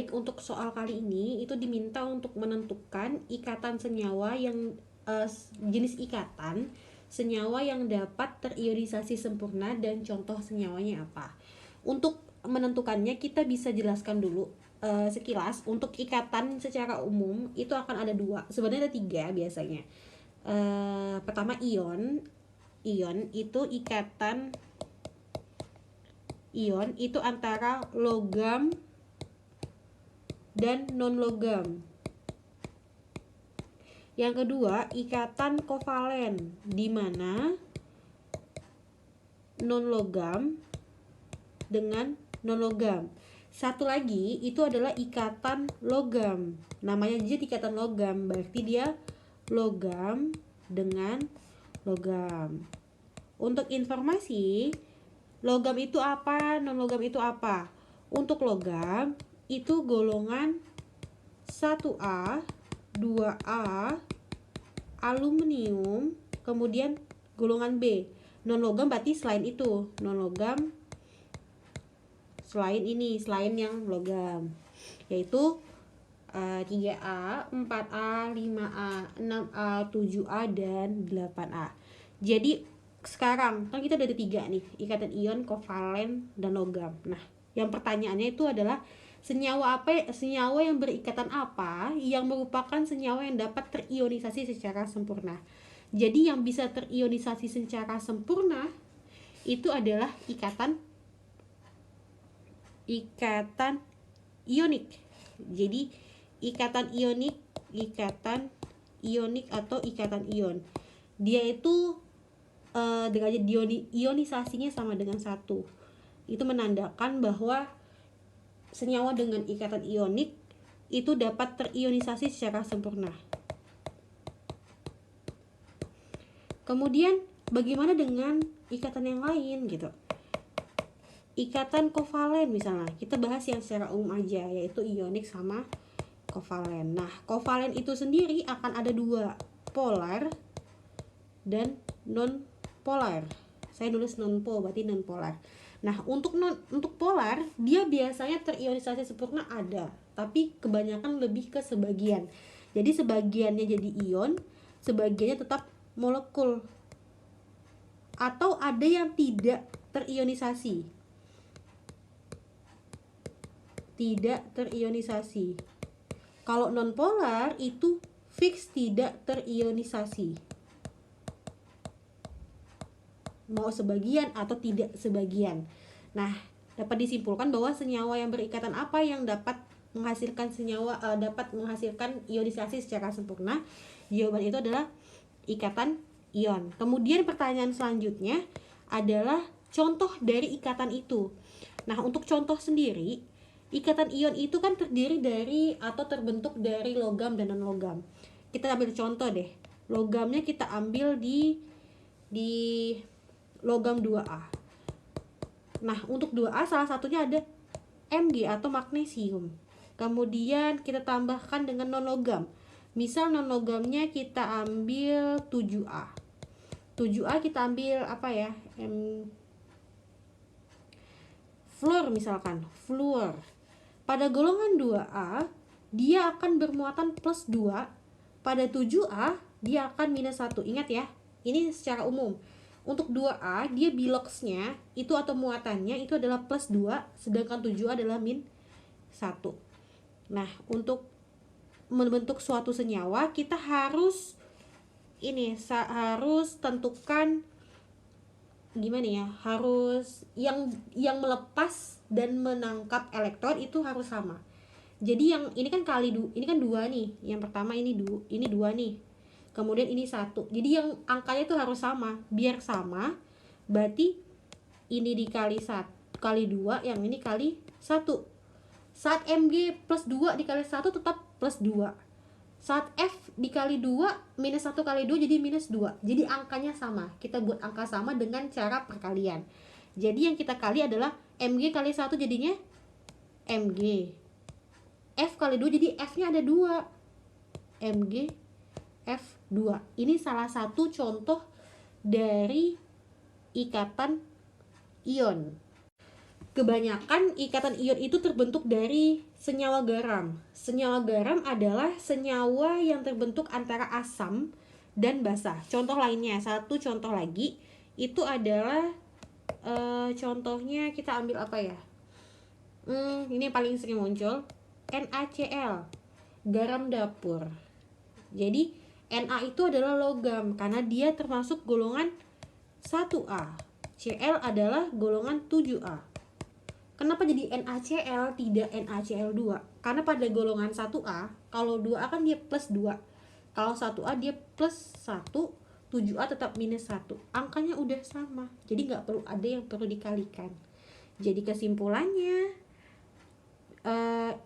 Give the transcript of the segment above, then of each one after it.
ionik untuk soal kali ini itu diminta untuk menentukan ikatan senyawa yang jenis ikatan senyawa yang dapat terionisasi sempurna dan contoh senyawanya apa. Untuk menentukannya kita bisa jelaskan dulu sekilas. Untuk ikatan secara umum itu akan ada dua, sebenarnya ada tiga biasanya. Pertama ion. Ion itu antara logam dan non logam. Yang kedua ikatan kovalen, di mana non logam dengan non logam. Satu lagi itu adalah ikatan logam, namanya aja ikatan logam, berarti dia logam dengan logam. Untuk informasi, logam itu apa, non logam itu apa? Untuk logam itu golongan 1A, 2A, aluminium, kemudian golongan B. Non logam berarti selain itu, non logam selain ini, selain yang logam, yaitu 3A, 4A, 5A, 6A, 7A, dan 8A. Jadi sekarang kan kita ada 3 nih, ikatan ion, kovalen, dan logam. Nah, yang pertanyaannya itu adalah senyawa yang berikatan apa yang merupakan senyawa yang dapat terionisasi secara sempurna. Jadi yang bisa terionisasi secara sempurna itu adalah ikatan ionik. Jadi ikatan ionik atau ikatan ion, dia itu derajat ionisasinya sama dengan 1. Itu menandakan bahwa senyawa dengan ikatan ionik itu dapat terionisasi secara sempurna. Kemudian bagaimana dengan ikatan yang lain gitu? Ikatan kovalen misalnya, kita bahas yang secara umum aja, yaitu ionik sama kovalen. Nah, kovalen itu sendiri akan ada 2, polar dan non polar. Saya nulis non po, berarti non polar. Nah, untuk polar dia biasanya terionisasi sempurna ada, tapi kebanyakan lebih ke sebagian. Jadi sebagiannya jadi ion, sebagiannya tetap molekul. Atau ada yang tidak terionisasi. Kalau non polar itu fix tidak terionisasi, mau sebagian atau tidak sebagian. Nah, dapat disimpulkan bahwa senyawa yang berikatan apa yang dapat menghasilkan ionisasi secara sempurna? Jawaban itu adalah ikatan ion. Kemudian pertanyaan selanjutnya adalah contoh dari ikatan itu. Nah, untuk contoh sendiri, ikatan ion itu kan terdiri dari atau terbentuk dari logam dan non logam. Kita ambil contoh deh. Logamnya kita ambil di logam 2A. Nah, untuk 2A salah satunya ada Mg atau magnesium. Kemudian kita tambahkan dengan non logam. Misal non logamnya kita ambil 7A. 7A kita ambil apa ya? Fluor misalkan, fluor. Pada golongan 2A dia akan bermuatan plus 2. Pada 7A dia akan minus 1. Ingat ya, ini secara umum. Untuk 2A dia biloxnya itu atau muatannya itu adalah plus 2, sedangkan 7A adalah min 1. Nah, untuk membentuk suatu senyawa kita harus tentukan gimana ya, harus yang melepas dan menangkap elektron itu harus sama. Jadi yang ini kan ini kan 2 nih. Yang pertama ini 2 nih. Kemudian ini 1. Jadi yang angkanya itu harus sama. Biar sama, berarti ini dikali 1 kali 2, yang ini kali 1. Saat Mg plus 2 dikali 1 tetap plus 2. Saat F dikali 2 minus 1 kali 2 jadi minus 2. Jadi angkanya sama. Kita buat angka sama dengan cara perkalian. Jadi yang kita kali adalah Mg kali 1 jadinya Mg. F kali 2 jadi F-nya ada 2. Mg F2. Ini salah satu contoh dari ikatan ion. Kebanyakan ikatan ion itu terbentuk dari senyawa garam. Senyawa garam adalah senyawa yang terbentuk antara asam dan basa. Contoh lainnya, satu contoh lagi itu adalah contohnya kita ambil apa ya? Ini paling sering muncul, NaCl, garam dapur. Jadi Na itu adalah logam karena dia termasuk golongan 1A. Cl adalah golongan 7A. Kenapa jadi NaCl tidak NaCl2? Karena pada golongan 1A, kalau 2A kan dia plus 2. Kalau 1A dia plus 1, 7A tetap minus 1. Angkanya udah sama. Jadi nggak perlu ada yang perlu dikalikan. Jadi kesimpulannya,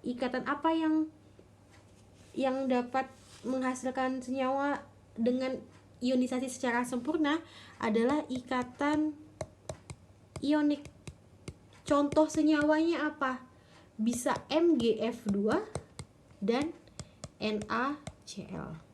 ikatan apa yang dapat menghasilkan senyawa dengan ionisasi secara sempurna adalah ikatan ionik. Contoh senyawanya apa? Bisa MgF2 dan NaCl.